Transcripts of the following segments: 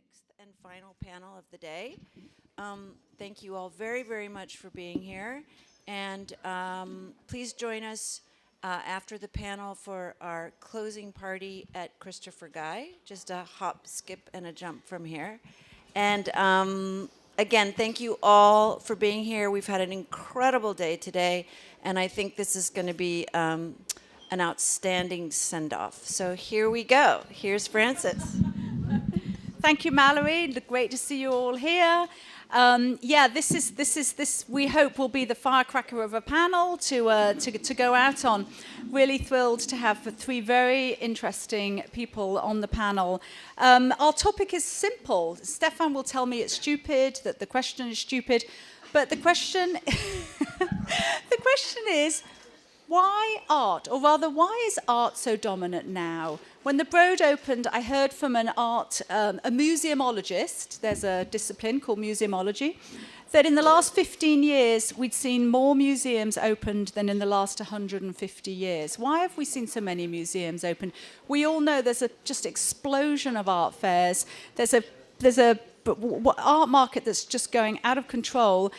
sixth and final panel of the day. Thank you all very, very much for being here. And please join us after the panel for our closing party at Christopher Guy, just a hop, skip, and a jump from here. And again, thank you all for being here. We've had an incredible day today, and I think this is going to be an outstanding send-off. So here we go. Here's Frances. Thank you, Mallory. Great to see you all here. This we hope will be the firecracker of a panel to go out on. Really thrilled to have three very interesting people on the panel. Our topic is simple. Stefan will tell me it's stupid, that the question is stupid, but the question the question is, why art? Or rather, why is art so dominant now? When the Broad opened, I heard from a museumologist, there's a discipline called museumology, that in the last 15 years, we'd seen more museums opened than in the last 150 years. Why have we seen so many museums open? We all know there's a just explosion of art fairs. There's a art market that's just going out of control.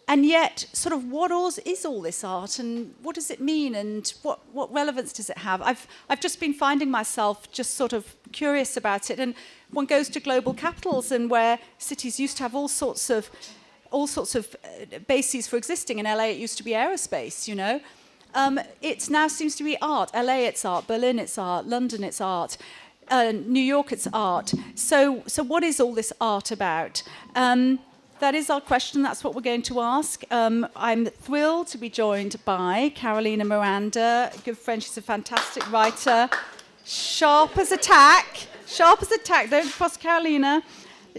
And yet, sort of, what is all this art, and what does it mean, and what relevance does it have? I've just been finding myself just sort of curious about it, and one goes to global capitals, and where cities used to have all sorts of bases for existing. In LA, it used to be aerospace, you know. It now seems to be art. LA, it's art. Berlin, it's art. London, it's art. New York, it's art. So what is all this art about? That is our question. That's what we're going to ask. I'm thrilled to be joined by Carolina Miranda, a good friend. She's a fantastic writer. Sharp as a tack. Sharp as a tack. Don't cross Carolina.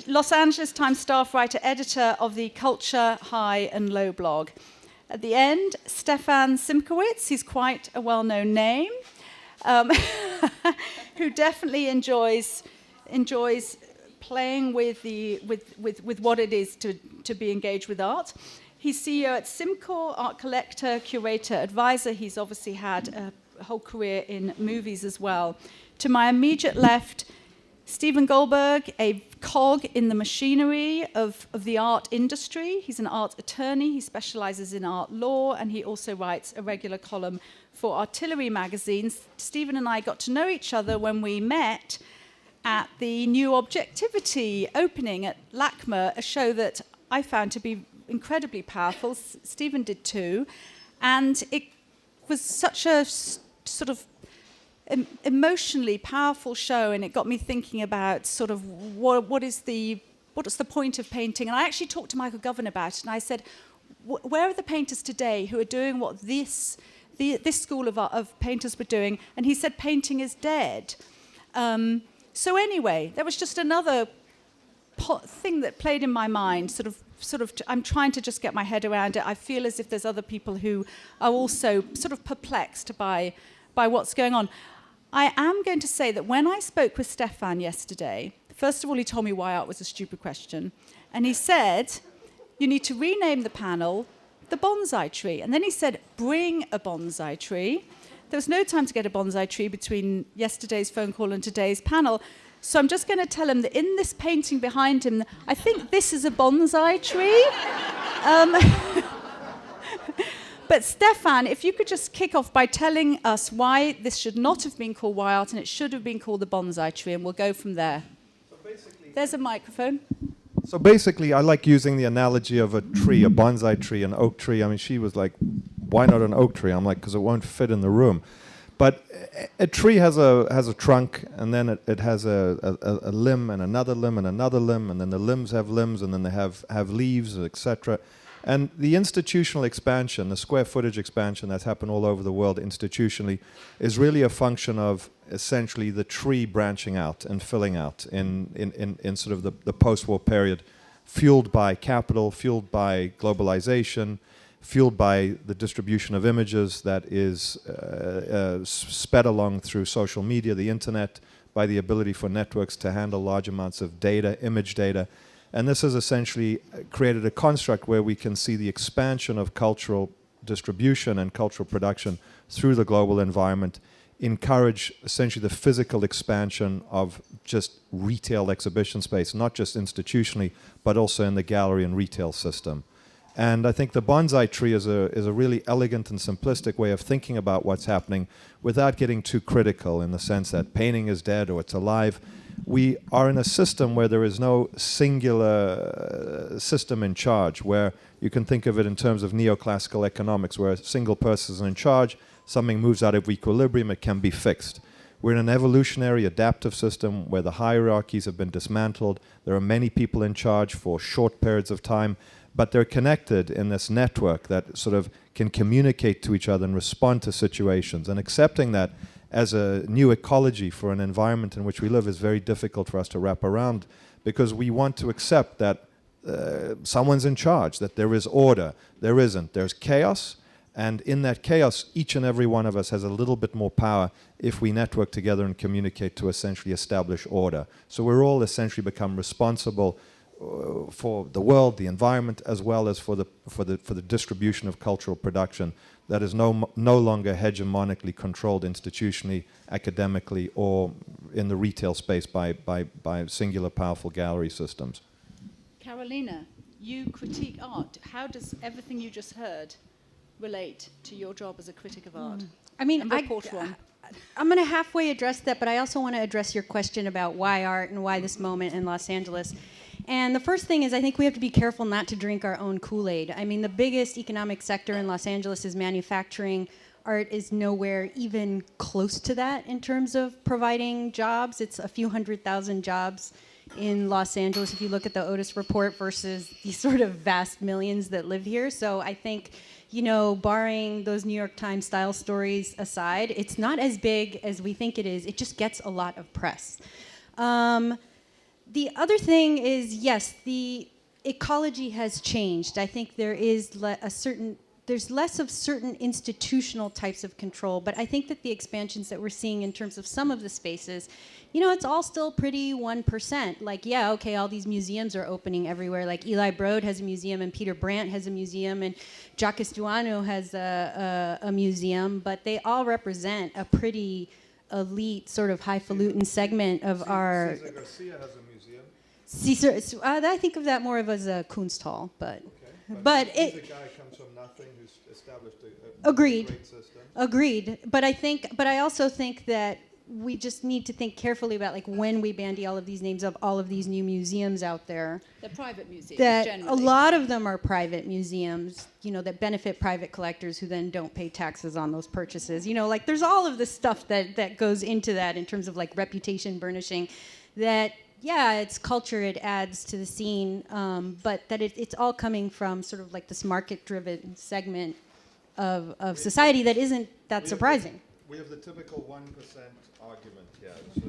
Los Angeles Times staff writer, editor of the Culture High and Low blog. At the end, STEFAN SIMCHOWITZ. He's quite a well-known name, who definitely enjoys playing with what it is to be engaged with art. He's CEO at Simcor, art collector, curator, advisor. He's obviously had a whole career in movies as well. To my immediate left, Stephen GOLDBERG, a cog in the machinery of the art industry. He's an art attorney. He specializes in art law, and he also writes a regular column for Artillery magazines. Stephen and I got to know each other when we met at the New Objectivity opening at LACMA, a show that I found to be incredibly powerful. Stephen did too. And it was such a sort of emotionally powerful show, and it got me thinking about sort of what's the point of painting. And I actually talked to Michael Govan about it, and I said, where are the painters today who are doing what this school of painters were doing? And he said, painting is dead. So anyway, that was just another thing that played in my mind, sort of. I'm trying to just get my head around it. I feel as if there's other people who are also sort of perplexed by what's going on. I am going to say that when I spoke with Stefan yesterday, first of all, he told me why art was a stupid question. And he said, you need to rename the panel the bonsai tree. And then he said, bring a bonsai tree. There was no time to get a bonsai tree between yesterday's phone call and today's panel. So I'm just going to tell him that in this painting behind him, I think this is a bonsai tree. But Stefan, if you could just kick off by telling us why this should not have been called Y Art and it should have been called the bonsai tree, and we'll go from there. So basically, there's a microphone. So basically, I like using the analogy of a tree, a bonsai tree, an oak tree. I mean, she was like, why not an oak tree? I'm like, because it won't fit in the room. But a tree has a trunk, and then it has a limb and another limb and another limb, and then the limbs have limbs, and then they have leaves, etc. And the institutional expansion, the square footage expansion that's happened all over the world institutionally, is really a function of essentially the tree branching out and filling out in sort of the post-war period, fueled by capital, fueled by globalization, fueled by the distribution of images that is sped along through social media, the internet, by the ability for networks to handle large amounts of data, image data. And this has essentially created a construct where we can see the expansion of cultural distribution and cultural production through the global environment encourage essentially the physical expansion of just retail exhibition space, not just institutionally, but also in the gallery and retail system. And I think the bonsai tree is a really elegant and simplistic way of thinking about what's happening without getting too critical in the sense that painting is dead or it's alive. We are in a system where there is no singular system in charge, where you can think of it in terms of neoclassical economics, where a single person is in charge, something moves out of equilibrium, it can be fixed. We're in an evolutionary, adaptive system where the hierarchies have been dismantled. There are many people in charge for short periods of time, but they're connected in this network that sort of can communicate to each other and respond to situations. And accepting that as a new ecology for an environment in which we live is very difficult for us to wrap around, because we want to accept that someone's in charge, that there is order. There isn't. There's chaos, and in that chaos, each and every one of us has a little bit more power if we network together and communicate to essentially establish order. So we're all essentially become responsible for the world, the environment, as well as for the distribution of cultural production that is no longer hegemonically controlled institutionally, academically, or in the retail space by singular powerful gallery systems. Carolina, you critique art. How does everything you just heard relate to your job as a critic of art? I mean, And report one. I'm going to halfway address that, but I also want to address your question about why art and why this moment in Los Angeles. And the first thing is, I think we have to be careful not to drink our own Kool-Aid. I mean, the biggest economic sector in Los Angeles is manufacturing. Art is nowhere even close to that in terms of providing jobs. It's a few 100,000 jobs in Los Angeles if you look at the Otis report versus the sort of vast millions that live here. So I think, you know, barring those New York Times style stories aside, it's not as big as we think it is. It just gets a lot of press. The other thing is, yes, the ecology has changed. I think there is there's less of certain institutional types of control, but I think that the expansions that we're seeing in terms of some of the spaces, you know, it's all still pretty 1%. Like, yeah, okay, all these museums are opening everywhere. Like Eli Broad has a museum, and Peter Brandt has a museum, and Jacques Estuano has a museum, but they all represent a pretty elite, sort of highfalutin segment of our... Cesar Garcia has a museum. Cesar, I think of that more of as a Kunsthal, but... Okay. But he's it... a guy who comes from nothing, who's established a Agreed. great system. Agreed, but I also think that we just need to think carefully about, like, when we bandy all of these names of all of these new museums out there. They're private museums, That generally. a lot of them are private museums, you know, that benefit private collectors who then don't pay taxes on those purchases. You know, like, there's all of this stuff that goes into that in terms of, like, reputation burnishing. That, yeah, it's culture, it adds to the scene, but that it's all coming from sort of like this market-driven segment of society that isn't that surprising. We have the typical 1% argument here. So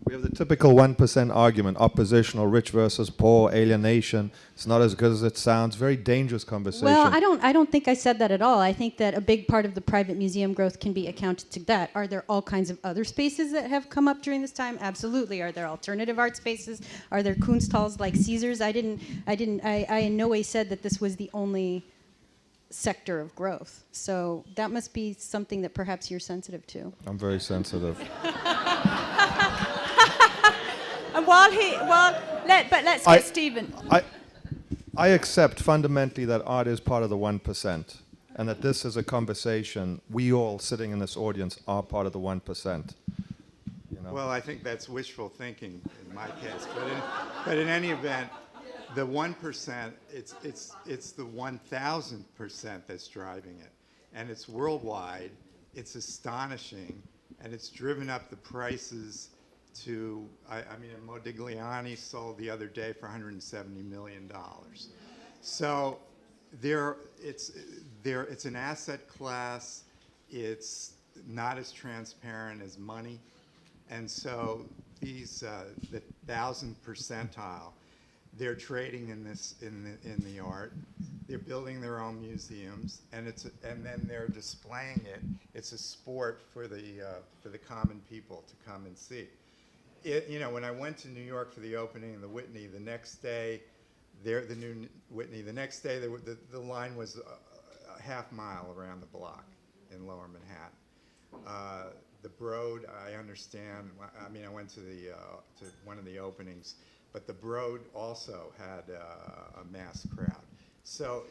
we have the typical 1% argument: oppositional, rich versus poor, alienation. It's not as good as it sounds. Very dangerous conversation. Well, I don't think I said that at all. I think that a big part of the private museum growth can be accounted to that. Are there all kinds of other spaces that have come up during this time? Absolutely. Are there alternative art spaces? Are there Kunsthals like Caesar's? I in no way said that this was the only sector of growth. So that must be something that perhaps you're sensitive to. I'm very sensitive. And let's get Stephen. I accept fundamentally that art is part of the 1%, and that this is a conversation. We all sitting in this audience are part of the 1%. You know? Well, I think that's wishful thinking in my case, but in any event, the 1%, it's the 1,000% that's driving it, and it's worldwide. It's astonishing, and it's driven up the prices to, I mean, Modigliani sold the other day for $170 million. So it's an asset class. It's not as transparent as money, and so these the 1,000th percentile, they're trading in the art. They're building their own museums, and then they're displaying it. It's a sport for the common people to come and see. You know, when I went to New York for the opening of the Whitney, the next day, the new Whitney, the next day the line was a half mile around the block in Lower Manhattan. the Broad, I understand. I mean, I went to one of the openings, but the Broad also had a mass crowd. So,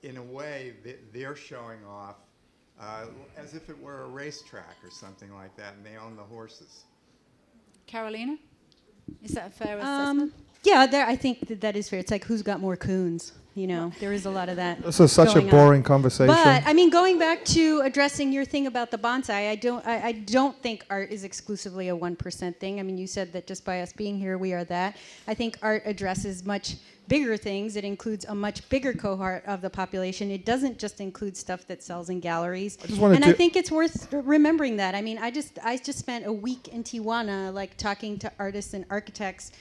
in a way, they're showing off as if it were a racetrack or something like that, and they own the horses. Carolina, is that a fair assessment? Yeah, I think that is fair. It's like, who's got more coons? There is a lot of that. This is such a going boring on. conversation. But I mean, going back to addressing your thing about the bonsai, I don't think art is exclusively a 1% thing. I mean, you said that just by us being here, we are that. I think art addresses much bigger things. It includes a much bigger cohort of the population. It doesn't just include stuff that sells in galleries. I think it's worth remembering that. I mean, I just spent a week in Tijuana, like talking to artists and architects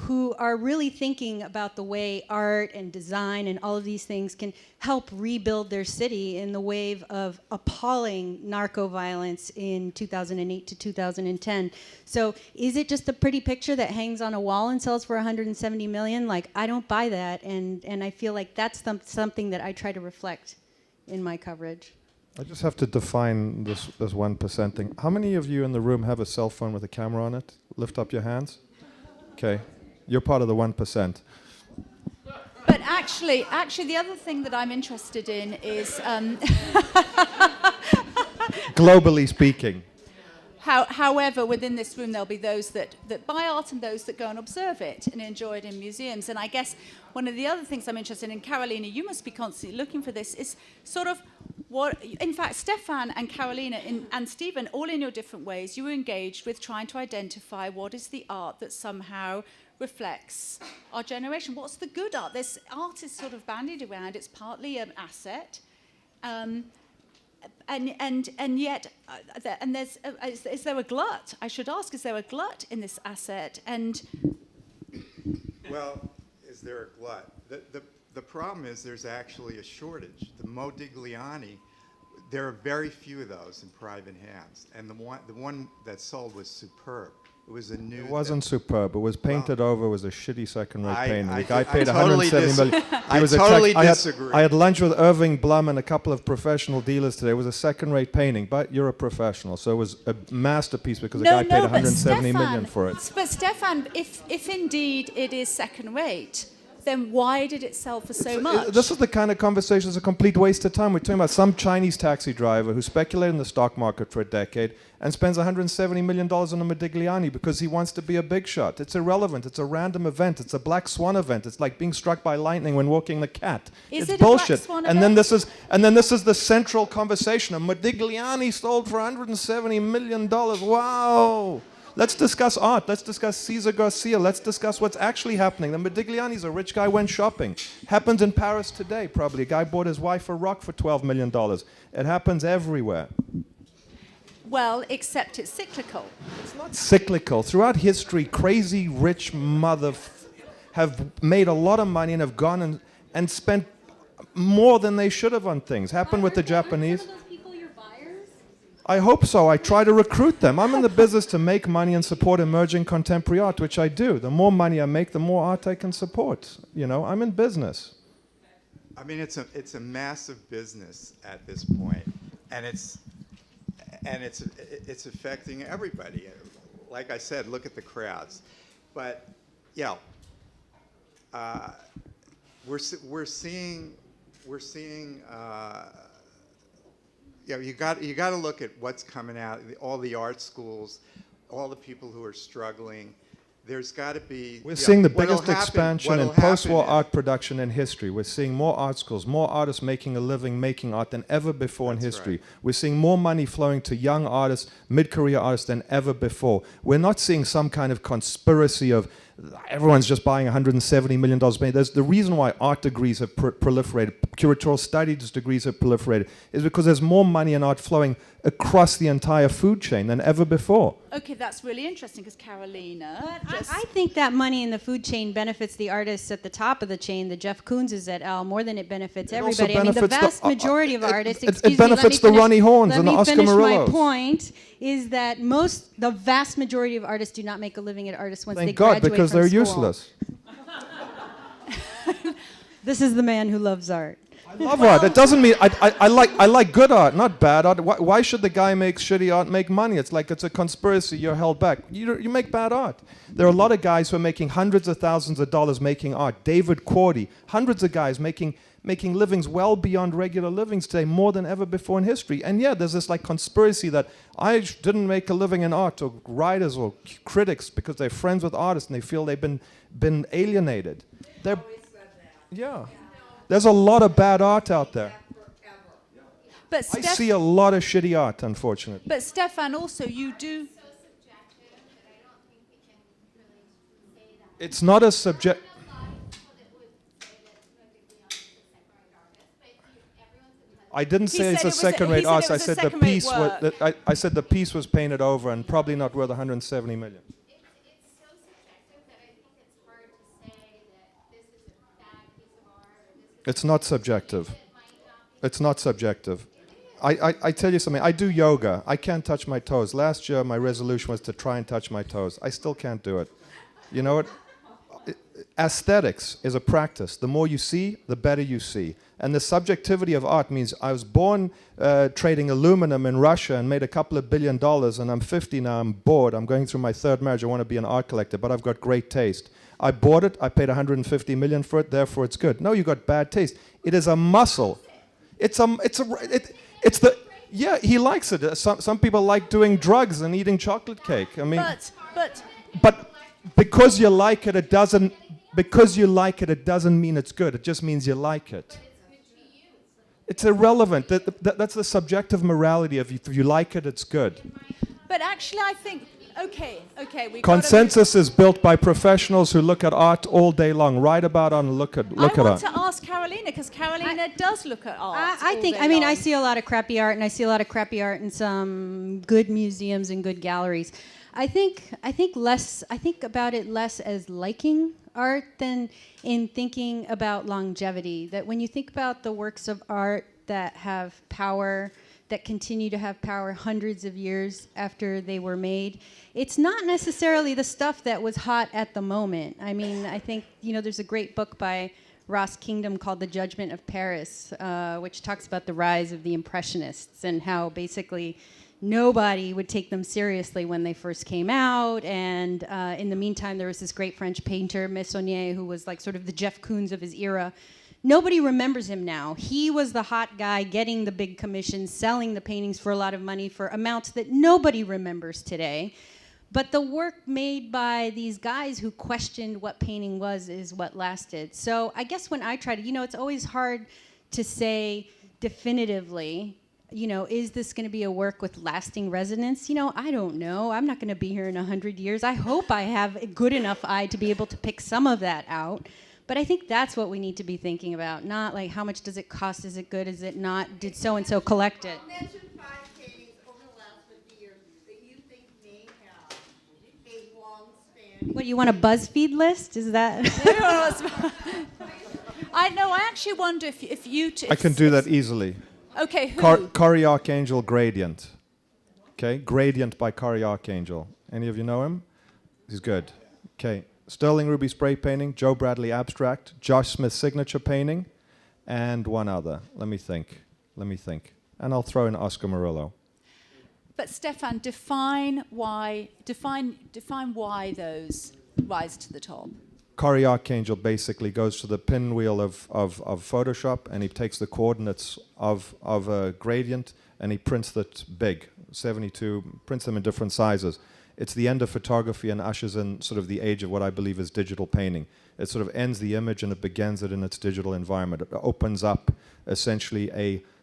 who are really thinking about the way art and design and all of these things can help rebuild their city in the wave of appalling narco-violence in 2008 to 2010. So is it just a pretty picture that hangs on a wall and sells for 170 million? Like, I don't buy that, and I feel like that's something that I try to reflect in my coverage. I just have to define this 1% thing. How many of you in the room have a cell phone with a camera on it? Lift up your hands. Okay. You're part of the 1%. But actually, the other thing that I'm interested in is Globally speaking. however, within this room, there'll be those that buy art and those that go and observe it and enjoy it in museums. And I guess one of the other things I'm interested in, Carolina, you must be constantly looking for this, is sort of what, in fact, Stefan and Carolina and Stephen, all in your different ways, you were engaged with trying to identify what is the art that somehow reflects our generation. What's the good art? This art is sort of bandied around. It's partly an asset, and yet, is there a glut? I should ask: is there a glut in this asset? And well, is there a glut? The problem is there's actually a shortage. The Modigliani, there are very few of those in private hands, and the one that sold was superb. It was a new. It wasn't superb. It was painted over. It was a shitty second-rate painting. The guy I paid totally 170 million. I totally disagree. I had lunch with Irving Blum and a couple of professional dealers today. It was a second-rate painting, but you're a professional, so it was a masterpiece because the guy paid 170 million for it. But Stefan, if indeed it is second-rate, then why did it sell for so much? This is the kind of conversation that's a complete waste of time. We're talking about some Chinese taxi driver who speculated in the stock market for a decade and spends $170 million on a Modigliani because he wants to be a big shot. It's irrelevant. It's a random event. It's a black swan event. It's like being struck by lightning when walking the cat. Is it's it bullshit. A black swan and event? then this is the central conversation. A Modigliani sold for $170 million. Wow. Let's discuss art. Let's discuss Cesar Garcia. Let's discuss what's actually happening. The Modigliani's a rich guy went shopping. Happens in Paris today, probably. A guy bought his wife a rock for $12 million. It happens everywhere. Well, except it's cyclical. It's not cyclical. Throughout history, crazy rich have made a lot of money and have gone and spent more than they should have on things. Happened with the Japanese. Some of those people your buyers? I hope so. I try to recruit them. I'm in the business to make money and support emerging contemporary art, which I do. The more money I make, the more art I can support. I'm in business. I mean, it's a massive business at this point, and it's affecting everybody. Like I said, look at the crowds. But we're seeing. You got to look at what's coming out. All the art schools, all the people who are struggling. There's got to be. We're seeing the biggest expansion in post-war art production in history. We're seeing more art schools, more artists making a living making art than ever before in history. Right. We're seeing more money flowing to young artists, mid-career artists than ever before. We're not seeing some kind of conspiracy of everyone's just buying $170 million. There's the reason why art degrees have proliferated, curatorial studies degrees have proliferated, is because there's more money and art flowing across the entire food chain than ever before. Okay, that's really interesting because Carolina. I think that money in the food chain benefits the artists at the top of the chain, the Jeff Koonses et al., more than it benefits everybody. I mean, the vast majority of artists. It benefits the Ronnie Horns and the Oscar Murillos. My point is that the vast majority of artists do not make a living at artists once they Thank God, graduate because from they're school. useless. This is the man who loves art. I love art. It doesn't mean I like good art, not bad art. Why should the guy make shitty art make money? It's like it's a conspiracy. You're held back. You make bad art. There are a lot of guys who are making hundreds of thousands of dollars making art. David Cordy, hundreds of guys making livings well beyond regular livings today, more than ever before in history. And yeah, there's this like conspiracy that I didn't make a living in art, or writers or critics because they're friends with artists and they feel they've been alienated. Yeah. There's a lot of bad art out there. But I see a lot of shitty art, unfortunately. But Stefan, also you do. It's not a subject. I didn't say it's a second-rate art. I said the piece was. I said the piece was painted over and probably not worth 170 million. It's so subjective that I think it's hard to say that this is a bad piece of art or this is. It's not subjective. It's not subjective. I tell you something. I do yoga. I can't touch my toes. Last year, my resolution was to try and touch my toes. I still can't do it. You know what? Aesthetics is a practice. The more you see, the better you see. And the subjectivity of art means I was born trading aluminum in Russia and made a couple of $1 billion, and I'm 50 now, I'm bored, I'm going through my third marriage, I want to be an art collector, but I've got great taste. I bought it, I paid 150 million for it, therefore it's good. No, you got bad taste. It is a muscle. It's the, yeah, he likes it. Some people like doing drugs and eating chocolate cake. I mean, but because you like it, it doesn't mean it's good. It just means you like it. It's irrelevant. That's the subjective morality of if you like it, it's good. But actually, I think, okay. Consensus is built by professionals who look at art all day long, write about art and look at art. I want to ask Carolina, because Carolina does look at art. I see a lot of crappy art, and I see a lot of crappy art in some good museums and good galleries. I think about it less as liking art than in thinking about longevity. That when you think about the works of art that have power, that continue to have power hundreds of years after they were made, it's not necessarily the stuff that was hot at the moment. I mean, I think, there's a great book by Ross Kingdom called The Judgment of Paris, which talks about the rise of the Impressionists and how basically nobody would take them seriously when they first came out. And in the meantime, there was this great French painter, Meissonier, who was like sort of the Jeff Koons of his era. Nobody remembers him now. He was the hot guy getting the big commissions, selling the paintings for a lot of money for amounts that nobody remembers today. But the work made by these guys who questioned what painting was is what lasted. So I guess when I try to, it's always hard to say definitively, is this going to be a work with lasting resonance? I don't know. I'm not going to be here in 100 years. I hope I have a good enough eye to be able to pick some of that out. But I think that's what we need to be thinking about, not like how much does it cost, is it good, is it not, did so-and-so collect it? Mention 5 paintings over the last 50 years that you think may have a long-standing... What, you want a BuzzFeed list? Is that... I know, I actually wonder if you... I can do that easily. Okay, who? Cory Archangel Gradient. Okay, Gradient by Cory Archangel. Any of you know him? He's good. Okay. Sterling Ruby spray painting, Joe Bradley abstract, Josh Smith signature painting, and one other. Let me think. And I'll throw in Oscar Murillo. But Stefan, define why those rise to the top. Cory Archangel basically goes to the pinwheel of Photoshop, and he takes the coordinates of a gradient and he prints that big, 72, prints them in different sizes. It's the end of photography and ushers in sort of the age of what I believe is digital painting. It sort of ends the image and it begins it in its digital environment. It opens up essentially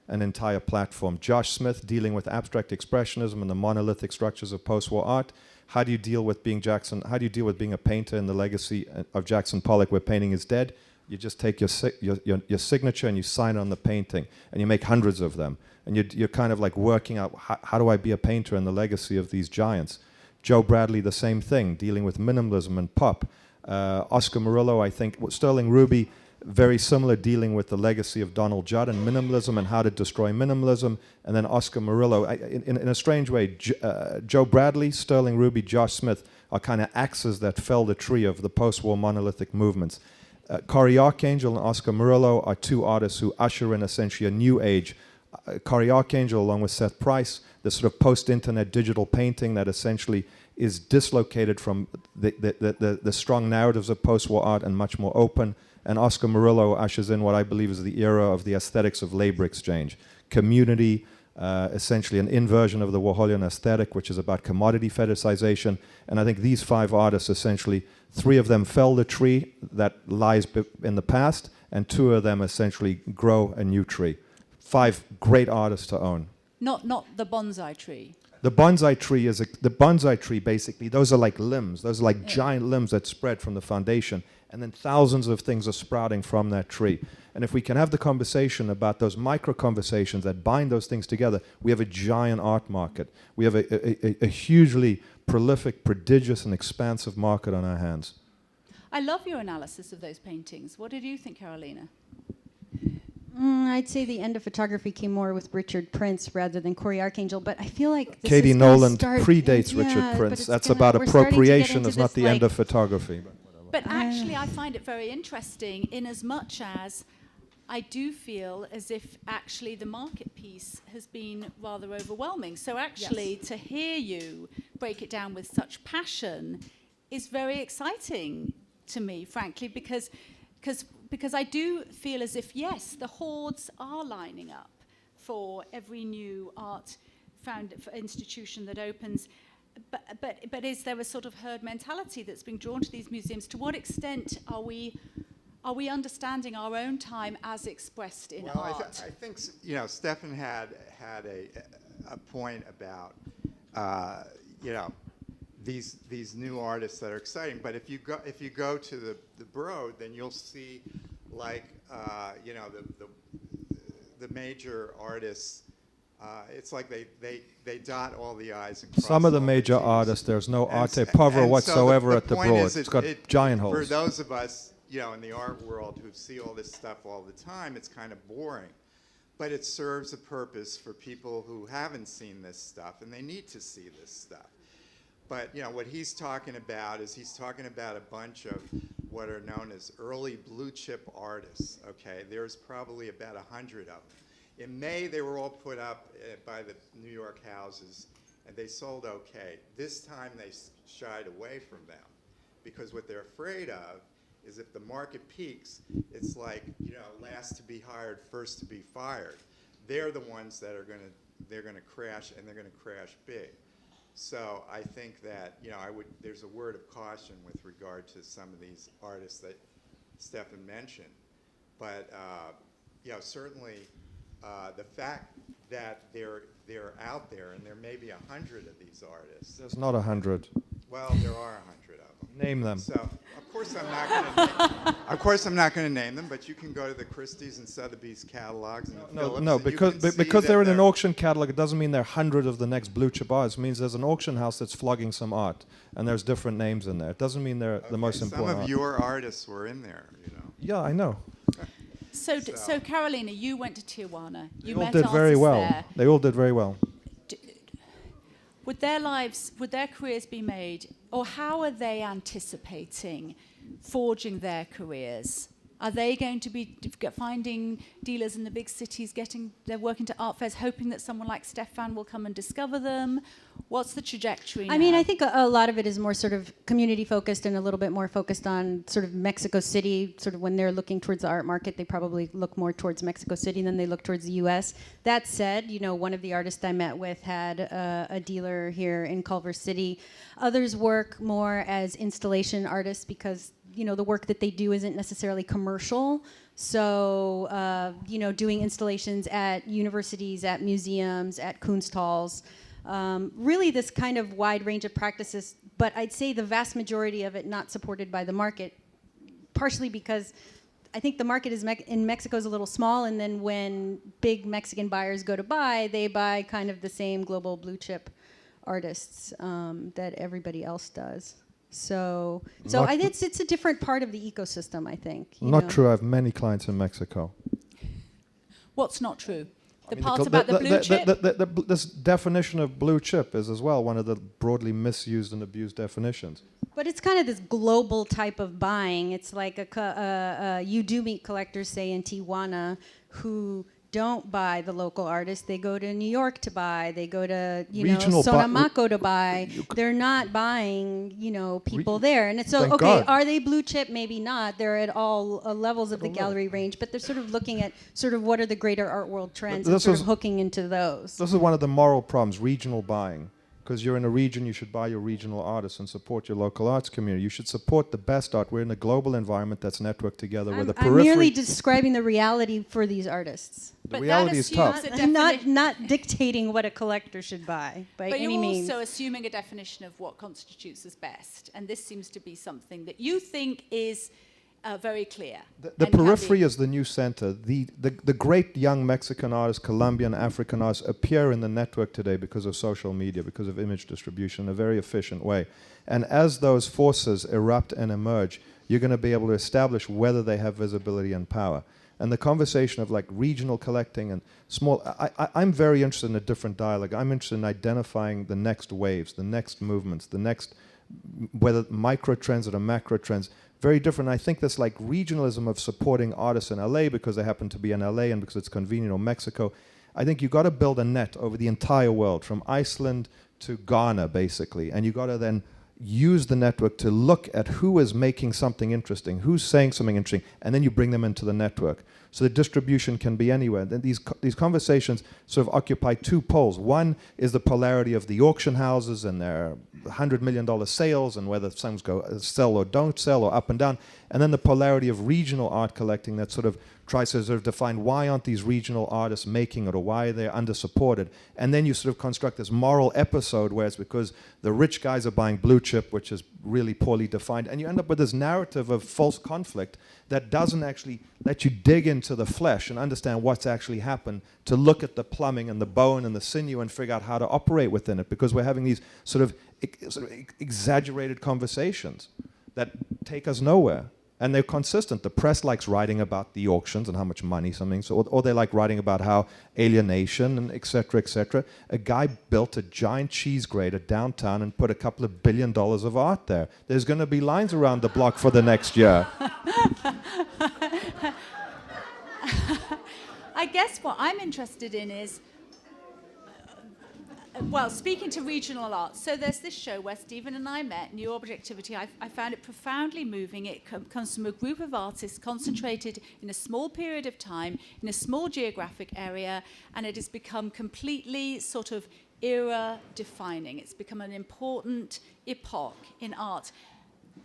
an entire platform. Josh Smith dealing with abstract expressionism and the monolithic structures of post-war art. How do you deal with being a painter in the legacy of Jackson Pollock where painting is dead? You just take your signature and you sign on the painting, and you make hundreds of them. And you're kind of like working out, how do I be a painter in the legacy of these giants? Joe Bradley, the same thing, dealing with minimalism and pop. Oscar Murillo, I think, Sterling Ruby, very similar, dealing with the legacy of Donald Judd and minimalism and how to destroy minimalism. And then Oscar Murillo, in a strange way, Joe Bradley, Sterling Ruby, Josh Smith are kind of axes that fell the tree of the post-war monolithic movements. Cory Archangel and Oscar Murillo are two artists who usher in essentially a new age. Cory Archangel, along with Seth Price, the sort of post-internet digital painting that essentially is dislocated from the strong narratives of post-war art and much more open. And Oscar Murillo ushers in what I believe is the era of the aesthetics of labor exchange. Community, essentially an inversion of the Warholian aesthetic, which is about commodity fetishization. And I think these five artists, essentially, three of them fell the tree that lies in the past, and two of them essentially grow a new tree. Five great artists to own. Not the bonsai tree. The bonsai tree basically, those are like limbs. Those are like giant limbs that spread from the foundation, and then thousands of things are sprouting from that tree. And if we can have the conversation about those micro conversations that bind those things together, we have a giant art market. We have a hugely prolific, prodigious, and expansive market on our hands. I love your analysis of those paintings. What did you think, Carolina? I'd say the end of photography came more with Richard Prince rather than Cory Archangel, but I feel like this Katie is gonna Nolan start, predates yeah, Richard but Prince. it's That's gonna- about we're starting to get appropriation, into is not this, the end of photography. But actually, I find it very interesting in as much as I do feel as if actually the market piece has been rather overwhelming. So actually, to hear you break it down with such passion is very exciting to me, frankly, because I do feel as if, yes, the hordes are lining up for every new art institution that opens. But is there a sort of herd mentality that's being drawn to these museums? To what extent are we understanding our own time as expressed in art? I think Stefan had a point about these new artists that are exciting. But if you go to the Broad, then you'll see like the major artists. It's like they dot all the I's and cross Some of the all major T's. artists, there's no And arte s- pauvre and so whatsoever the at the point Broad. is It's got giant holes. For those of us, in the art world who see all this stuff all the time, it's kind of boring. But it serves a purpose for people who haven't seen this stuff, and they need to see this stuff. But what he's talking about is he's talking about a bunch of what are known as early blue chip artists. Okay, there's probably about 100 of them. In May, they were all put up by the New York houses, and they sold okay. This time, they shied away from them, because what they're afraid of is if the market peaks, it's like, last to be hired, first to be fired. They're the ones that are they're gonna crash, and they're gonna crash big. So I think that, there's a word of caution with regard to some of these artists that Stefan mentioned. But, certainly, the fact that they're out there, and there may be 100 of these artists. There's not 100. Well, there are 100 of them. Name them. So, of course, I'm not going to name them, but you can go to the Christie's and Sotheby's catalogs and the Phillips, No, and you can see because that they're in an auction catalog, it doesn't mean they're 100 of the next blue chip artists. It means there's an auction house that's flogging some art, and there's different names in there. It doesn't mean they're the most important Some of art. your artists were in there, Yeah, I know. So Carolina, you went to Tijuana. You They all met did very artists well. there. They all did very well. Would their careers be made, or how are they anticipating forging their careers? Are they going to be finding dealers in the big cities, they're working to art fairs, hoping that someone like Stefan will come and discover them? What's the trajectory now? I mean, I think a lot of it is more sort of community focused and a little bit more focused on sort of Mexico City. Sort of when they're looking towards the art market, they probably look more towards Mexico City than they look towards the U.S. That said, one of the artists I met with had a dealer here in Culver City. Others work more as installation artists because the work that they do isn't necessarily commercial. So, doing installations at universities, at museums, at Kunsthalls, really this kind of wide range of practices, but I'd say the vast majority of it not supported by the market, partially because I think the market in Mexico is a little small, and then when big Mexican buyers go to buy, they buy kind of the same global blue chip artists that everybody else does. So it's a different part of the ecosystem, I think. Not true. I have many clients in Mexico. What's not true? The part about the blue chip? This definition of blue chip is as well one of the broadly misused and abused definitions. But it's kind of this global type of buying. It's like you do meet collectors, say, in Tijuana who don't buy the local artists. They go to New York to buy. They go to, Sonamaco to buy. They're not buying, people there. And it's so, Thank okay, God. are they blue chip? Maybe not. They're at all levels of the gallery range, but they're sort of looking at sort of what are the greater art world trends and sort of hooking into those. This is one of the moral problems, regional buying. Because you're in a region, you should buy your regional artists and support your local arts community. You should support the best art. We're in a global environment that's networked together where the I'm periphery... merely describing the reality for these artists. The reality is tough. I'm not dictating what a collector should buy by any means. But you're also assuming a definition of what constitutes as best. And this seems to be something that you think is very clear. The periphery is the new center. The great young Mexican artists, Colombian, African artists appear in the network today because of social media, because of image distribution in a very efficient way. And as those forces erupt and emerge, you're going to be able to establish whether they have visibility and power. And the conversation of like regional collecting and small, I'm very interested in a different dialogue. I'm interested in identifying the next waves, the next movements, the next, whether micro trends or macro trends. Very different. I think this like regionalism of supporting artists in LA because they happen to be in LA and because it's convenient, or Mexico. I think you've got to build a net over the entire world, from Iceland to Ghana, basically. And you've got to then use the network to look at who is making something interesting, who's saying something interesting, and then you bring them into the network. So the distribution can be anywhere. Then these conversations sort of occupy two poles. One is the polarity of the auction houses and their $100 million sales and whether things go sell or don't sell or up and down. And then the polarity of regional art collecting that sort of tries to sort of define why aren't these regional artists making it, or why they're under-supported. And then you sort of construct this moral episode where it's because the rich guys are buying blue chip, which is really poorly defined. And you end up with this narrative of false conflict that doesn't actually let you dig into the flesh and understand what's actually happened, to look at the plumbing and the bone and the sinew and figure out how to operate within it, because we're having these sort of exaggerated conversations that take us nowhere. And they're consistent. The press likes writing about the auctions and how much money something, or they like writing about how alienation and et cetera, et cetera. A guy built a giant cheese grater downtown and put a couple of $1 billion of art there. There's going to be lines around the block for the next year. I guess what I'm interested in is, well, speaking to regional art, so there's this show where Stephen and I met, New Objectivity. I found it profoundly moving. It comes from a group of artists concentrated in a small period of time, in a small geographic area, and it has become completely sort of era-defining. It's become an important epoch in art.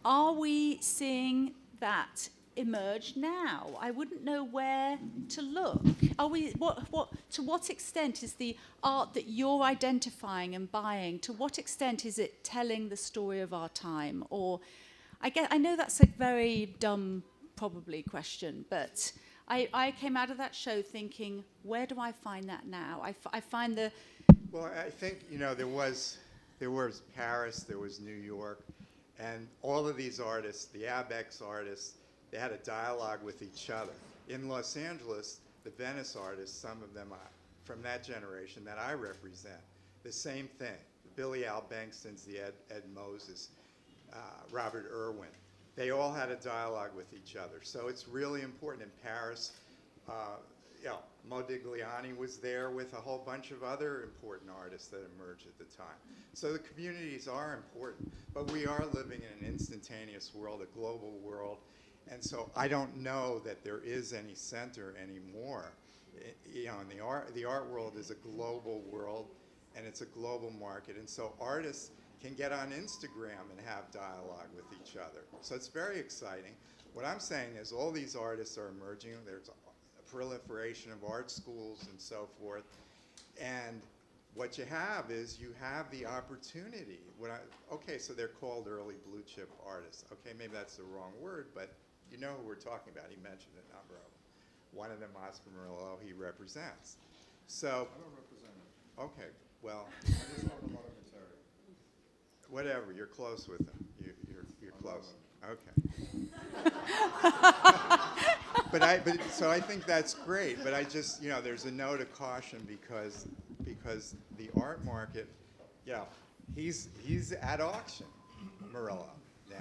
Are we seeing that emerge now? I wouldn't know where to look. Are we? To what extent is the art that you're identifying and buying? To what extent is it telling the story of our time? Or, I know that's a very dumb, probably question, but I came out of that show thinking, where do I find that now? I find the. Well, I think there was Paris, there was New York, and all of these artists, the Abex artists, they had a dialogue with each other. In Los Angeles, the Venice artists, some of them are from that generation that I represent, the same thing. The Billy Al Bengtsons, the Ed Moses, Robert Irwin. They all had a dialogue with each other. So it's really important. In Paris, Modigliani was there with a whole bunch of other important artists that emerged at the time. So the communities are important, but we are living in an instantaneous world, a global world. And so I don't know that there is any center anymore. In the art world is a global world, and it's a global market. And so artists can get on Instagram and have dialogue with each other. So it's very exciting. What I'm saying is all these artists are emerging. There's a proliferation of art schools and so forth. And what you have is you have the opportunity. Okay, so they're called early blue chip artists. Okay, maybe that's the wrong word, but you know who we're talking about. He mentioned a number of them. One of them, Oscar Murillo, he represents. So, I don't represent him. Okay, well, I just know a lot of material. Whatever, you're close with him. You're close. Okay. So I think that's great. But I just, there's a note of caution because the art market, he's at auction, Murillo now.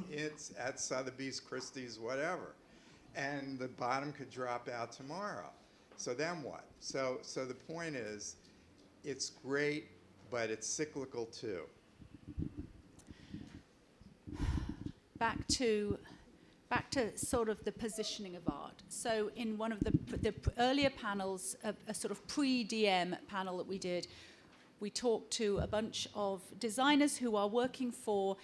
It's at Sotheby's, Christie's, whatever, and the bottom could drop out tomorrow. So then what? So the point is, it's great, but it's cyclical too. Back to sort of the positioning of art. So in one of the earlier panels, a sort of pre-DIEM panel that we did, we talked to a bunch of designers who are working for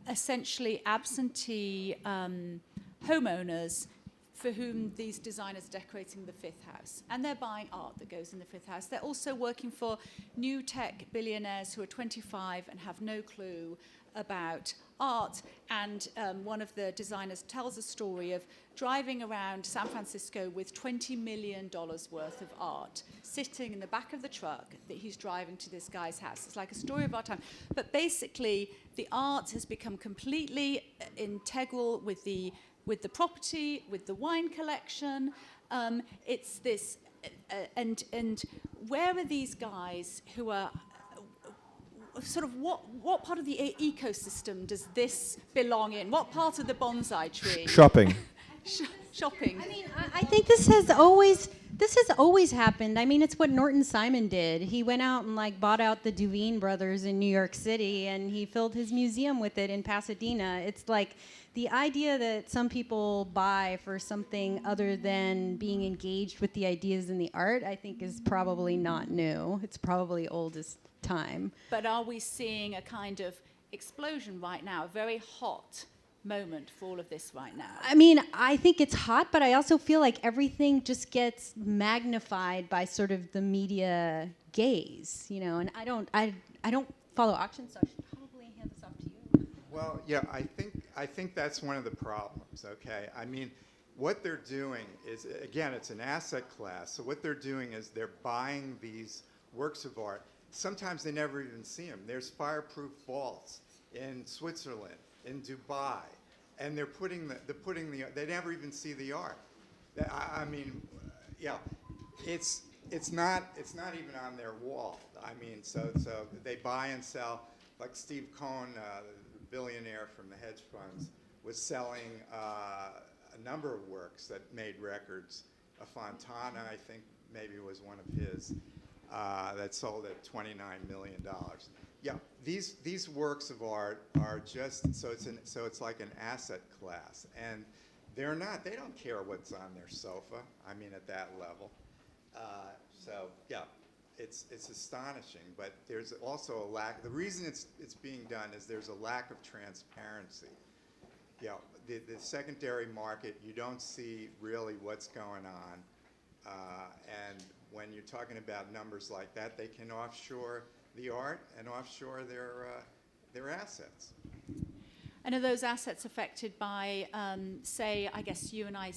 essentially absentee homeowners for whom these designers are decorating the fifth house. And they're buying art that goes in the fifth house. They're also working for new tech billionaires who are 25 and have no clue about art. And one of the designers tells a story of driving around San Francisco with $20 million worth of art sitting in the back of the truck that he's driving to this guy's house. It's like a story of our time. But basically, the art has become completely integral with the property, with the wine collection. It's this, and where are these guys who are sort of what part of the ecosystem does this belong in? What part of the bonsai tree? Shopping. Shopping. I mean, I think this has always happened. I mean, it's what Norton Simon did. He went out and bought out the Duveen brothers in New York City, and he filled his museum with it in Pasadena. It's like the idea that some people buy for something other than being engaged with the ideas and the art, I think is probably not new. It's probably old as time. But are we seeing a kind of explosion right now, a very hot moment for all of this right now? I mean, I think it's hot, but I also feel like everything just gets magnified by sort of the media gaze, and I don't follow auctions, so I should probably hand this off to you. Well, yeah, I think that's one of the problems, okay? I mean, what they're doing is, again, it's an asset class. So what they're doing is they're buying these works of art. Sometimes they never even see them. There's fireproof vaults in Switzerland, in Dubai, and they're putting the they never even see the art. I mean, it's not even on their wall. I mean, so they buy and sell, like Steve Cohen, the billionaire from the hedge funds, was selling a number of works that made records. A Fontana, I think, maybe was one of his. That sold at $29 million. Yeah, these works of art are just so it's like an asset class, and they don't care what's on their sofa. I mean, at that level. It's astonishing, but there's also a lack. The reason it's being done is there's a lack of transparency. The secondary market, you don't see really what's going on, and when you're talking about numbers like that, they can offshore the art and offshore their assets. And are those assets affected by, say, I guess you and I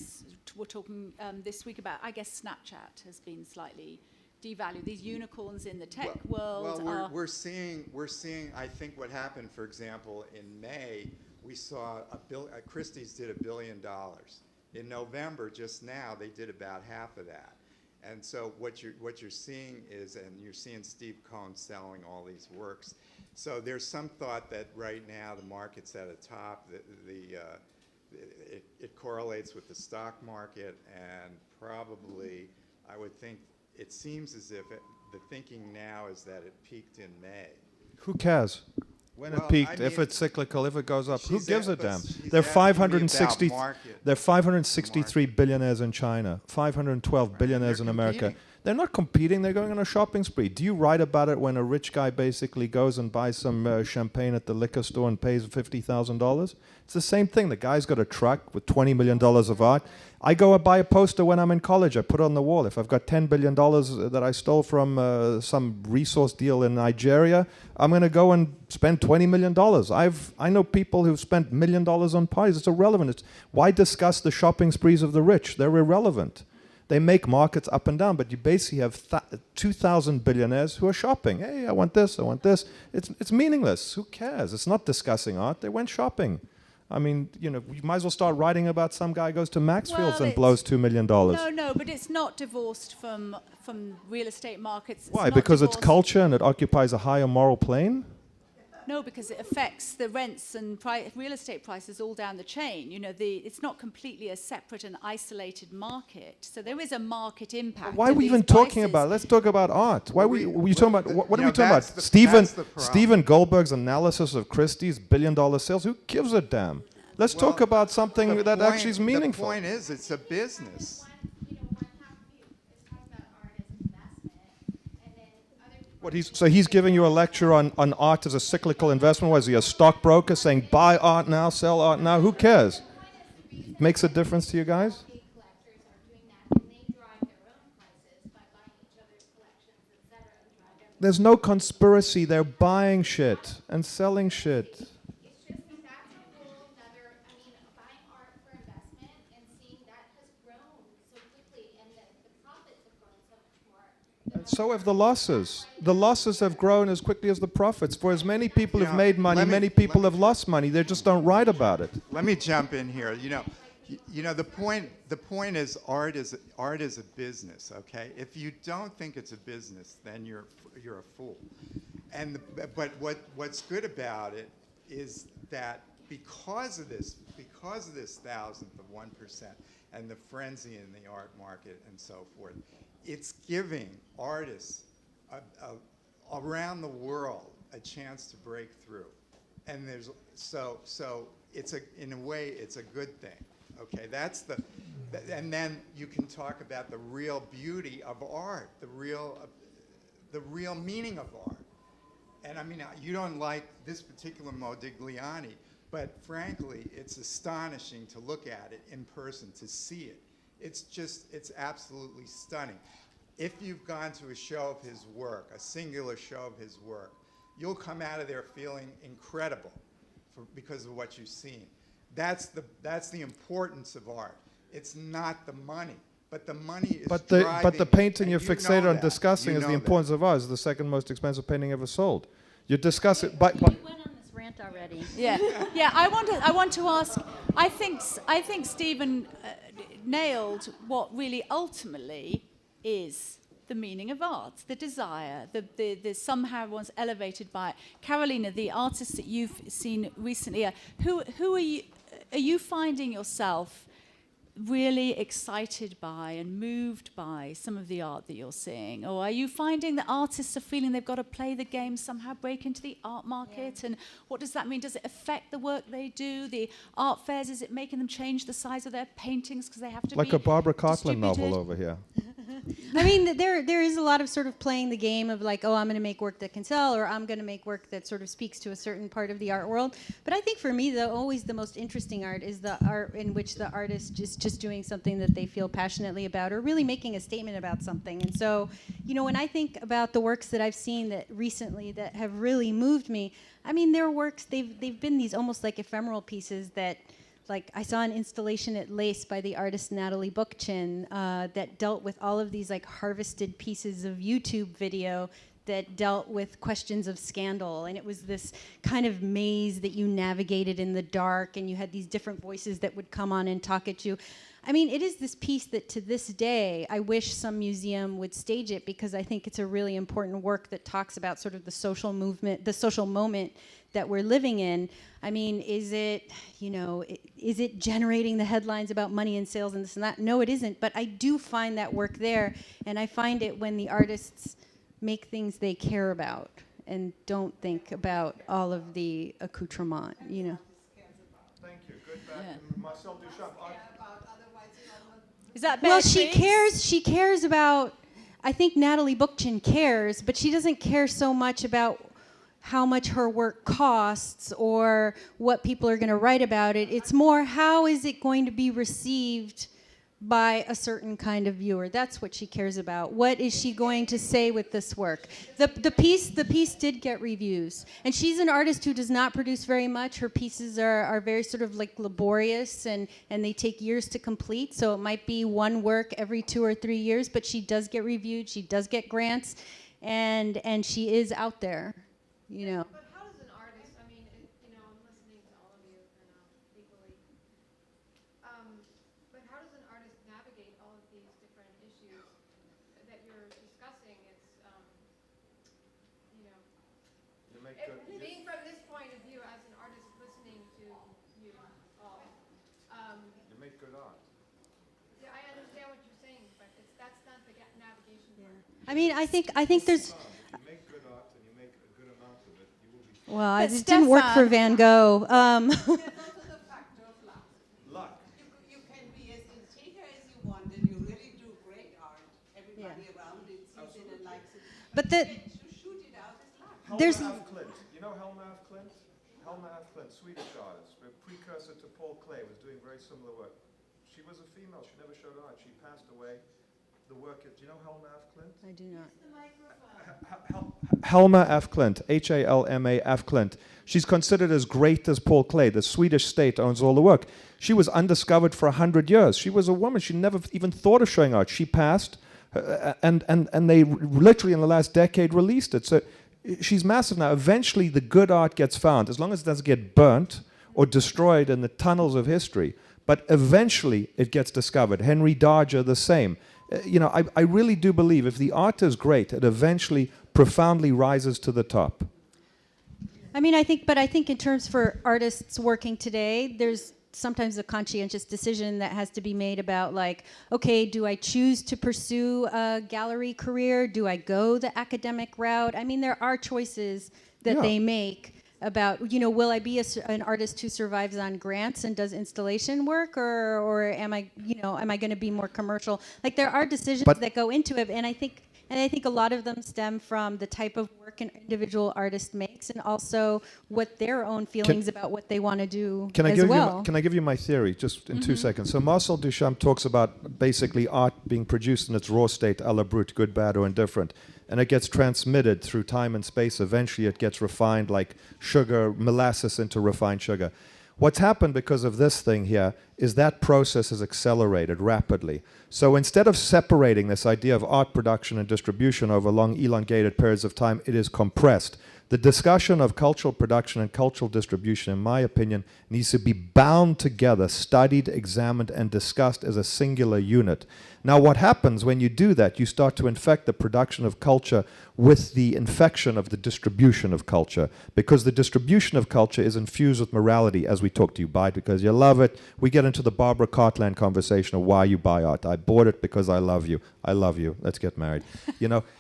were talking this week about, I guess Snapchat has been slightly devalued. These unicorns in the tech world are... We're seeing, I think what happened, for example, in May, we saw Christie's did $1 billion. In November, just now, they did about half of that. And so what you're seeing is, and you're seeing Steve Cohen selling all these works. So there's some thought that right now the market's at a top. It correlates with the stock market, and probably I would think it seems as if the thinking now is that it peaked in May. Who cares? When it peaked, if it's cyclical, if it goes up, who gives a damn? There are 563 billionaires in China, 512 billionaires in America. They're not competing, they're going on a shopping spree. Do you write about it when a rich guy basically goes and buys some champagne at the liquor store and pays $50,000? It's the same thing. The guy's got a truck with $20 million of art. I go and buy a poster when I'm in college. I put it on the wall. If I've got $10 billion that I stole from some resource deal in Nigeria, I'm going to go and spend $20 million. I know people who've spent $1 million on parties. It's irrelevant. Why discuss the shopping sprees of the rich? They're irrelevant. They make markets up and down, but you basically have 2,000 billionaires who are shopping. Hey, I want this, I want this. It's meaningless. Who cares? It's not discussing art. They went shopping. I mean, you might as well start writing about some guy who goes to Maxfield's Well, and blows $2 million. No, but it's not divorced from real estate markets. Why? not Because it's divorced- culture and it occupies a higher moral plane? No, because it affects the rents and real estate prices all down the chain. It's not completely a separate and isolated market. So there is a market impact. Why are of we these even talking prices. about? Let's talk about art. Why were you talking about? What are we talking about? that's Stephen the problem. Stephen Goldberg's analysis of Christie's billion-dollar sales. Who gives a damn? Let's talk about something that actually is meaningful. The point is, it's a business. One half view is talking about art as investment, and then other people. So he's giving you a lecture on art as a cyclical investment. Was he a stockbroker saying buy art now, sell art now? Who cares? Makes a difference to you guys? Big collectors are doing that, and they drive their own prices by buying each other's collections, etc. and drive everything. There's no conspiracy. They're buying shit and selling shit. It's just that's a whole nother. I mean, buying art for investment and seeing that has grown so quickly, and that the profits have grown so much more. And so have the losses. The losses have grown as quickly as the profits. For as many people have made money, many people have lost money. They just don't write about it. Let me jump in here. The point is art is a business. Okay, if you don't think it's a business, then you're a fool. But what's good about it is that because of this thousandth of 1% and the frenzy in the art market and so forth, it's giving artists around the world a chance to break through, and in a way it's a good thing. Okay, and then you can talk about the real beauty of art, the real meaning of art. And I mean, you don't like this particular Modigliani, but frankly, it's astonishing to look at it in person, to see it. It's absolutely stunning. If you've gone to a show of his work, a singular show of his work, you'll come out of there feeling incredible because of what you've seen. That's the importance of art. It's not the money, but the money is But driving. the painting you're and you fixated know on that. discussing You is the know importance of ours, the second most expensive painting ever sold. You discuss it, but You went on this rant already. Yeah. I want to ask. I think Stephen nailed what really ultimately is the meaning of art, the desire, the somehow was elevated by it. Carolina, the artists that you've seen recently, who are you? Are you finding yourself really excited by and moved by some of the art that you're seeing? Or are you finding that artists are feeling they've got to play the game, somehow break into the art market? Yeah. And what does that mean? Does it affect the work they do? The art fairs, is it making them change the size of their paintings because they have to like be a Barbara Cartland distributed? novel over here. I mean, there is a lot of sort of playing the game of like, oh, I'm going to make work that can sell, or I'm going to make work that sort of speaks to a certain part of the art world. But I think for me, always the most interesting art is the art in which the artist is just doing something that they feel passionately about, or really making a statement about something. And so, when I think about the works that I've seen that recently that have really moved me, I mean, their works, they've been these almost like ephemeral pieces that. Like I saw an installation at Lace by the artist Natalie Bookchin that dealt with all of these like harvested pieces of YouTube video that dealt with questions of scandal. And it was this kind of maze that you navigated in the dark, and you had these different voices that would come on and talk at you. I mean, it is this piece that to this day, I wish some museum would stage it, because I think it's a really important work that talks about sort of the social movement, the social moment that we're living in. I mean, is it generating the headlines about money and sales and this and that? No, it isn't. But I do find that work there, and I find it when the artists make things they care about and don't think about all of the accoutrement, Thank you. Good back. Yeah. Marcel Duchamp. Is that Well, Beatrice? she cares about, I think Natalie Bookchin cares, but she doesn't care so much about how much her work costs or what people are going to write about it. It's more, how is it going to be received by a certain kind of viewer? That's what she cares about. What is she going to say with this work? The piece did get reviews, and she's an artist who does not produce very much. Her pieces are very sort of like laborious, and they take years to complete. So it might be one work every 2 or 3 years, but she does get reviewed. She does get grants, and she is out there. But how does an artist, I mean, I'm listening to all of you, and But how does an artist navigate all of these different issues that you're discussing? It's, you know, being from this point of view as an artist listening to you all. You make good art. Yeah, I understand what you're saying, but that's not the navigation part. I mean, I think there's. If you make good art and you make a good amount of it, you will be Well, But it didn't work for Stefan- Van Gogh. There's also the factor of luck. luck. You can be as integer as you want, and you really do great art. Everybody around it sees it and likes it. But the To shoot it out is luck. There's- Helma af Klint. You know Helma af Klint? Helma af Klint, Swedish artist, a precursor to Paul Klee, was doing very similar work. She was a female. She never showed art. She passed away. The work is, do you know Helma af Klint? I do not. Helma af Klint, Halma af Klint. She's considered as great as Paul Klee. The Swedish state owns all the work. She was undiscovered for 100 years. She was a woman. She never even thought of showing art. She passed, and they literally in the last decade released it. So she's massive now. Eventually, the good art gets found, as long as it doesn't get burnt or destroyed in the tunnels of history. But eventually, it gets discovered. Henry Darger, the same. I really do believe if the art is great, it eventually profoundly rises to the top. I mean, I think in terms for artists working today, there's sometimes a conscientious decision that has to be made about like, okay, do I choose to pursue a gallery career? Do I go the academic route? I mean, there are choices that they make about, will I be an artist who survives on grants and does installation work, or am I going to be more commercial? Like there are decisions that go into it, and I think a lot of them stem from the type of work an individual artist makes, and also what their own feelings about what they want to do as well. Can I give you my theory just in 2 seconds? So Marcel Duchamp talks about basically art being produced in its raw state, à la brute, good, bad, or indifferent. And it gets transmitted through time and space. Eventually it gets refined like sugar, molasses into refined sugar. What's happened because of this thing here is that process has accelerated rapidly. So instead of separating this idea of art production and distribution over long, elongated periods of time, it is compressed. The discussion of cultural production and cultural distribution, in my opinion, needs to be bound together, studied, examined, and discussed as a singular unit. Now, what happens when you do that? You start to infect the production of culture with the infection of the distribution of culture, because the distribution of culture is infused with morality, as we talk to you. Buy it because you love it. We get into the Barbara Cartland conversation of why you buy art. I bought it because I love you. I love you. Let's get married.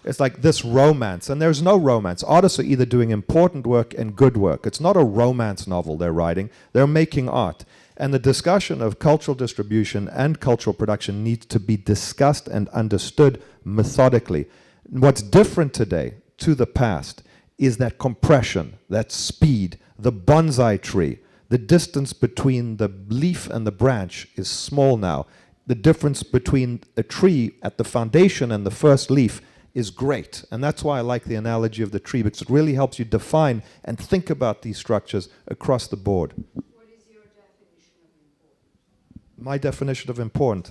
It's like this romance, and there's no romance. Artists are either doing important work and good work. It's not a romance novel they're writing. They're making art. And the discussion of cultural distribution and cultural production needs to be discussed and understood methodically. What's different today to the past is that compression, that speed, the bonsai tree. The distance between the leaf and the branch is small now. The difference between a tree at the foundation and the first leaf is great. And that's why I like the analogy of the tree, because it really helps you define and think about these structures across the board. My definition of important.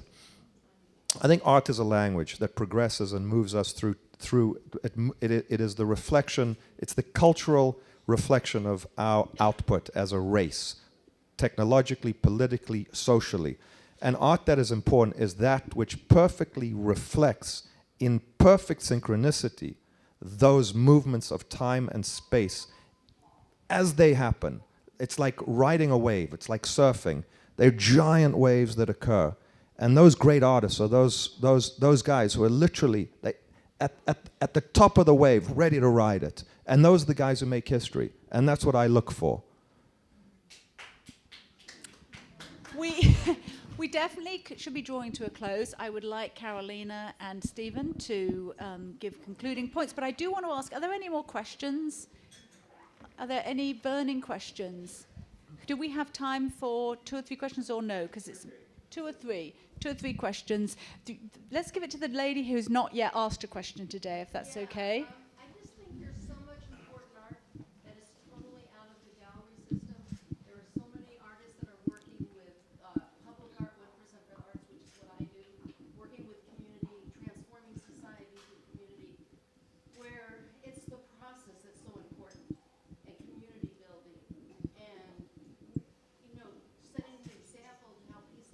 I think art is a language that progresses and moves us through it is the reflection, it's the cultural reflection of our output as a race, technologically, politically, socially. And art that is important is that which perfectly reflects in perfect synchronicity those movements of time and space as they happen. It's like riding a wave, it's like surfing. They're giant waves that occur. And those great artists are those guys who are literally at the top of the wave, ready to ride it. And those are the guys who make history. And that's what I look for. We definitely should be drawing to a close. I would like Carolina and Stephen to give concluding points. But I do want to ask, are there any more questions? Are there any burning questions? Do we have time for 2 or 3 questions or no? Because it's 2 or 3. 2 or 3 questions. Let's give it to the lady who's not yet asked a question today, if that's okay. I just think there's so much important art that is totally out of the gallery system. There are so many artists that are working with public art, 1% for arts, which is what I do, working with community, transforming society through community, where it's the process that's so important, and community building, and setting the example of how people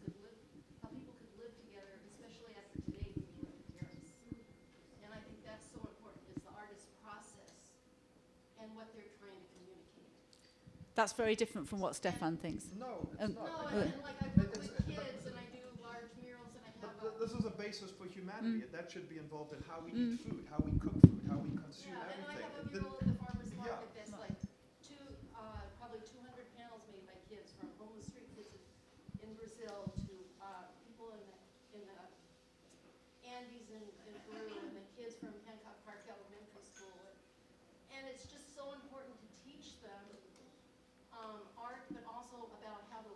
That's very different from what Stefan thinks. No, it's Um, not. No, I mean, and like I work with kids and I do large murals and I have but a. this is a basis for humanity. That should be involved in how we Mm. eat food, how we cook food, how we consume Yeah, and I everything. have a The- mural at the farmer's yeah. market that's like probably 200 panels made by kids, from homeless street kids in Brazil to people in the Andes in Peru, and the kids from Hancock Park Elementary School. And it's just so important to teach them art, but also about how to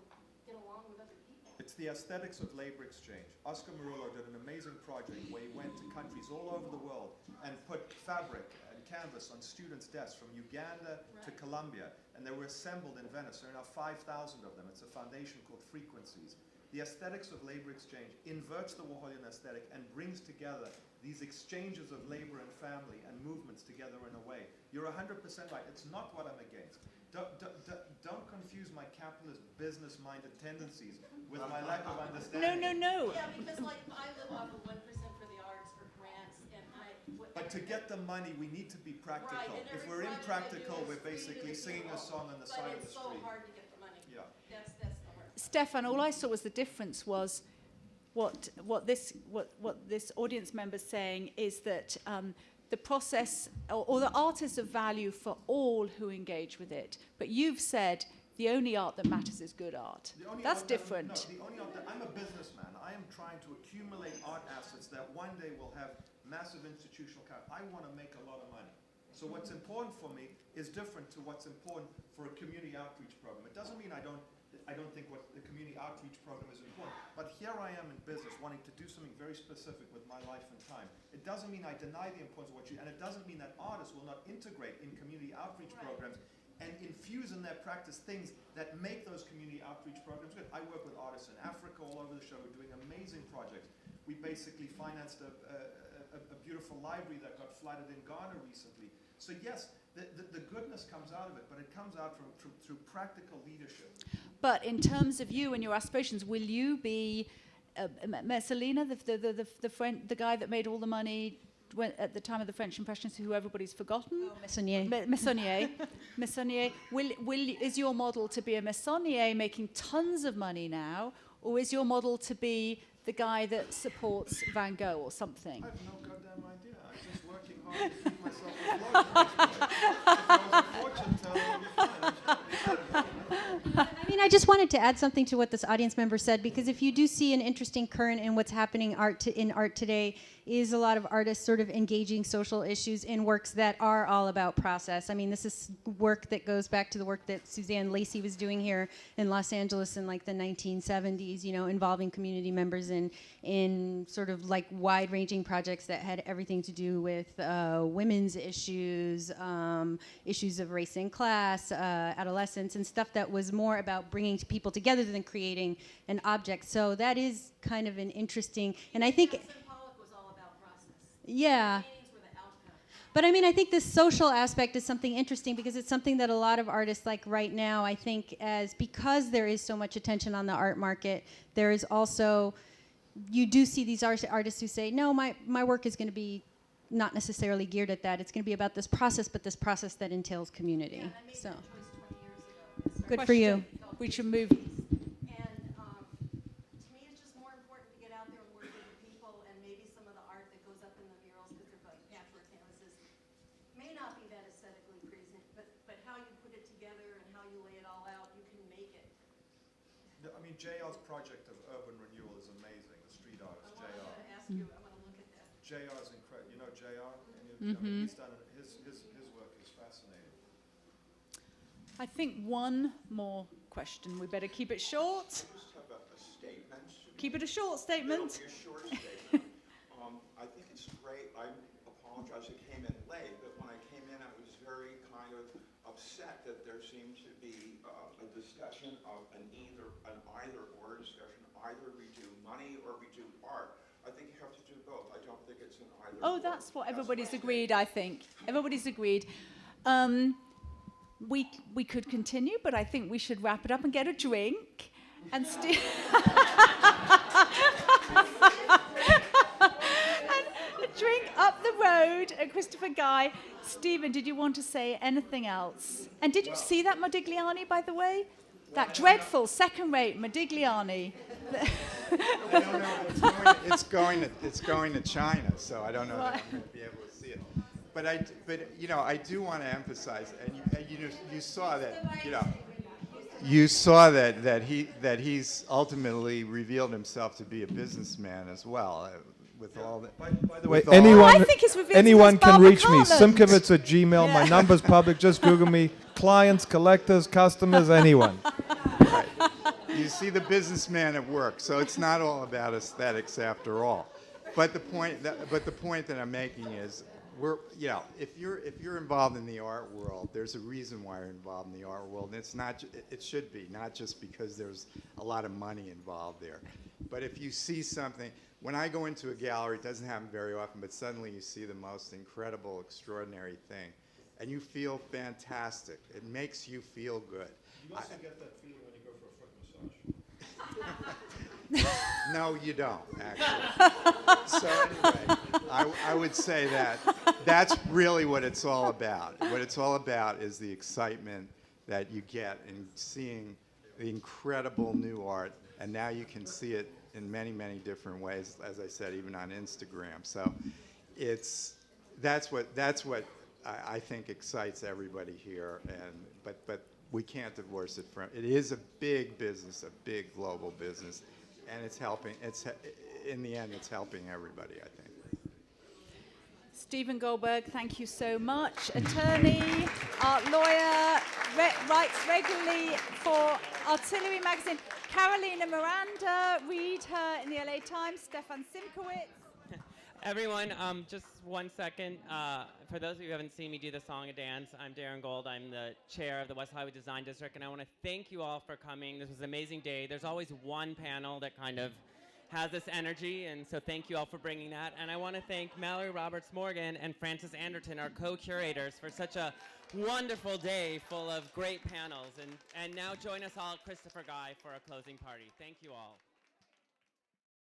get along with other people. It's the aesthetics of labor exchange. Oscar Murillo did an amazing project where he went to countries all over the world and put fabric and canvas on students' desks from Uganda to Right. Colombia, and they were assembled in Venice. There are now 5,000 of them. It's a foundation called Frequencies. The aesthetics of labor exchange inverts the Warholian aesthetic and brings together these exchanges of labor and family and movements together in a way. You're 100% right. It's not what I'm against. Don't confuse my capitalist business-minded tendencies with my lack of understanding. No. Yeah, because like I live off of 1% for the arts for grants, and But to get the money, we need to be practical. Right, and If every we're project impractical, I do is we're free to basically the singing a people. song on the But side of the it's so street. hard to get the money. Yeah. That's the hard. Stefan, all I saw was the difference was what this audience member's saying is that the process or the art is of value for all who engage with it. But you've said the only art that matters is good art. The only That's art different. No, the only art that I'm a businessman. I am trying to accumulate art assets that one day will have massive institutional capital. I want to make a lot of money. So what's important for me is different to what's important for a community outreach program. It doesn't mean I don't think what the community outreach program is important. But here I am in business wanting to do something very specific with my life and time. It doesn't mean I deny the importance of what you, and it doesn't mean that artists will not integrate in community outreach programs and infuse in their practice things that make those community outreach programs good. I work with artists in Africa all over the show. We're doing amazing projects. We basically financed a beautiful library that got flooded in Ghana recently. So yes, the goodness comes out of it, but it comes out through practical leadership. But in terms of you and your aspirations, will you be Messalina, the guy that made all the money at the time of the French Impressionists, who everybody's forgotten? Oh, Messonnier. Messonnier. Is your model to be a Messonnier making tons of money now, or is your model to be the guy that supports Van Gogh or something? I have no goddamn idea. I'm just working hard to keep myself afloat at this point. If I was a fortune teller, I'd be fine. I mean, I just wanted to add something to what this audience member said, because if you do see an interesting current in what's happening in art today, is a lot of artists sort of engaging social issues in works that are all about process. I mean, this is work that goes back to the work that Suzanne Lacey was doing here in Los Angeles in like the 1970s, you know, involving community members in sort of like wide-ranging projects that had everything to do with women's issues, issues of race and class, adolescence, and stuff that was more about bringing people together than creating an object. So that is kind of an interesting, and I think... Yeah. But I mean, I think this social aspect is something interesting because it's something that a lot of artists like right now, I think, because there is so much attention on the art market, there is also, you do see these artists who say, no, my work is going to be not necessarily geared at that. It's going to be about this process, but this process that entails community. Yeah, I made that choice 20 years ago. Good for you. We should move. JR's project of urban renewal is amazing. The street artist, JR. I want to look at that. JR is incredible. You know JR? I mean, he's done his work is fascinating. I think one more question. We better keep it short. I just have a statement. Keep it a short statement. It'll be a short statement. I think it's great. I apologize I came in late, but when I came in, I was very kind of upset that there seemed to be a discussion of an either or discussion. Either we do money or we do art. I think you have to do both. I don't think it's an either or. Oh, that's what everybody's agreed, I think. Everybody's agreed. We could continue, but I think we should wrap it up and get a drink and drink up the road Christopher Guy. Stephen, did you want to say anything else? And did you see that Modigliani, by the way? That dreadful second-rate Modigliani. I don't know. It's going to China, so I don't know that I'm going to be able to see it. But I do want to emphasize, and you saw that, you saw that he's ultimately revealed himself to be a businessman as well. With all that. By the way, anyone can reach me. Simchowitz at Gmail. Yeah. My number's public. Just Google me. Clients, collectors, customers, anyone. Right. You see the businessman at work, so it's not all about aesthetics after all. But the point that I'm making is, if you're involved in the art world, there's a reason why you're involved in the art world, and it's not. It should be not just because there's a lot of money involved there, but if you see something. When I go into a gallery, it doesn't happen very often, but suddenly you see the most incredible, extraordinary thing, and you feel fantastic. It makes you feel good. You also get that feeling when you go for a foot massage. No, you don't, actually. So anyway, I would say that's really what it's all about. What it's all about is the excitement that you get in seeing the incredible new art, and now you can see it in many, many different ways, as I said, even on Instagram. So that's what I think excites everybody here, but we can't divorce it from, it is a big business, a big global business, and it's helping, in the end, it's helping everybody, I think. Stephen Goldberg, thank you so much. Attorney, art lawyer, writes regularly for Artillery magazine. Carolina Miranda, read her in the LA Times. STEFAN Simchowitz. Everyone, just 1 second. For those of you who haven't seen me do the song and dance, I'm Darren Gold. I'm the chair of the West Hollywood Design District, and I want to thank you all for coming. This was an amazing day. There's always one panel that kind of has this energy, and so thank you all for bringing that. And I want to thank Mallery Roberts Morgan and Francis Anderton, our co-curators, for such a wonderful day full of great panels. And now join us all at Christopher Guy for a closing party. Thank you all.